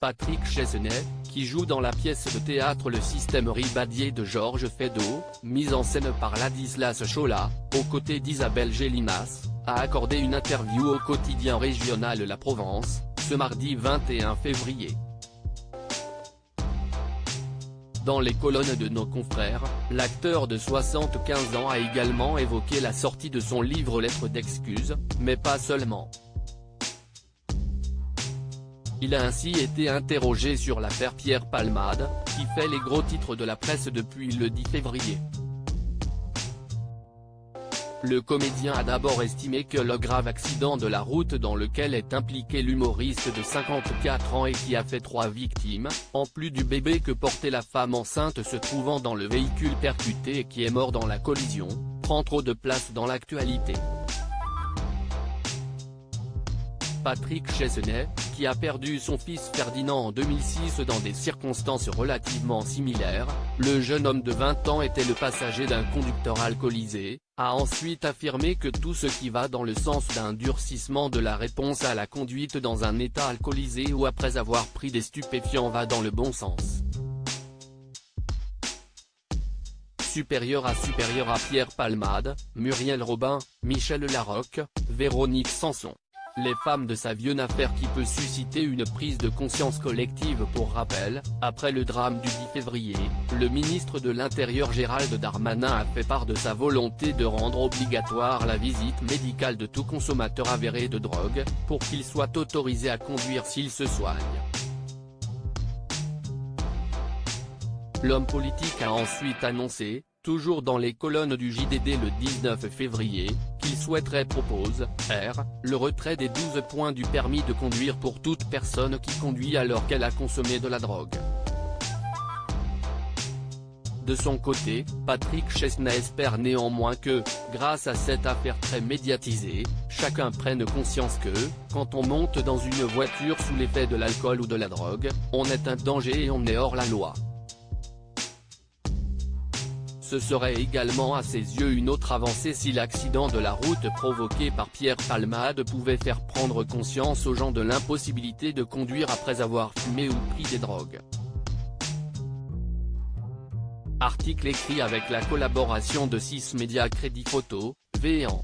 Patrick Chesney, qui joue dans la pièce de théâtre Le Système Ribadier de Georges Feydeau, mise en scène par Ladislas Chola, aux côtés d'Isabelle Gélinas, a accordé une interview au quotidien régional La Provence, ce mardi 21 février. Dans les colonnes de nos confrères, l'acteur de 75 ans a également évoqué la sortie de son livre Lettres d'excuses, mais pas seulement. Il a ainsi été interrogé sur l'affaire Pierre Palmade, qui fait les gros titres de la presse depuis le 10 février. Le comédien a d'abord estimé que le grave accident de la route dans lequel est impliqué l'humoriste de 54 ans et qui a fait 3 victimes, en plus du bébé que portait la femme enceinte se trouvant dans le véhicule percuté et qui est mort dans la collision, prend trop de place dans l'actualité. Patrick Chesney, qui a perdu son fils Ferdinand en 2006 dans des circonstances relativement similaires, le jeune homme de 20 ans était le passager d'un conducteur alcoolisé, a ensuite affirmé que tout ce qui va dans le sens d'un durcissement de la réponse à la conduite dans un état alcoolisé ou après avoir pris des stupéfiants va dans le bon sens. Supérieur à Pierre Palmade, Muriel Robin, Michel Larocque, Véronique Sanson. Les femmes de sa vieune affaire qui peut susciter une prise de conscience collective. Pour rappel, après le drame du 10 février, le ministre de l'Intérieur Gérald Darmanin a fait part de sa volonté de rendre obligatoire la visite médicale de tout consommateur avéré de drogue, pour qu'il soit autorisé à conduire s'il se soigne. L'homme politique a ensuite annoncé, toujours dans les colonnes du JDD le 19 février, qu'il souhaiterait le retrait des 12 points du permis de conduire pour toute personne qui conduit alors qu'elle a consommé de la drogue. De son côté, Patrick Chesney espère néanmoins que, grâce à cette affaire très médiatisée, chacun prenne conscience que, quand on monte dans une voiture sous l'effet de l'alcool ou de la drogue, on est un danger et on est hors la loi. Ce serait également à ses yeux une autre avancée si l'accident de la route provoqué par Pierre Palmade pouvait faire prendre conscience aux gens de l'impossibilité de conduire après avoir fumé ou pris des drogues. Article écrit avec la collaboration de 6 Médias Crédit Photo, V.An.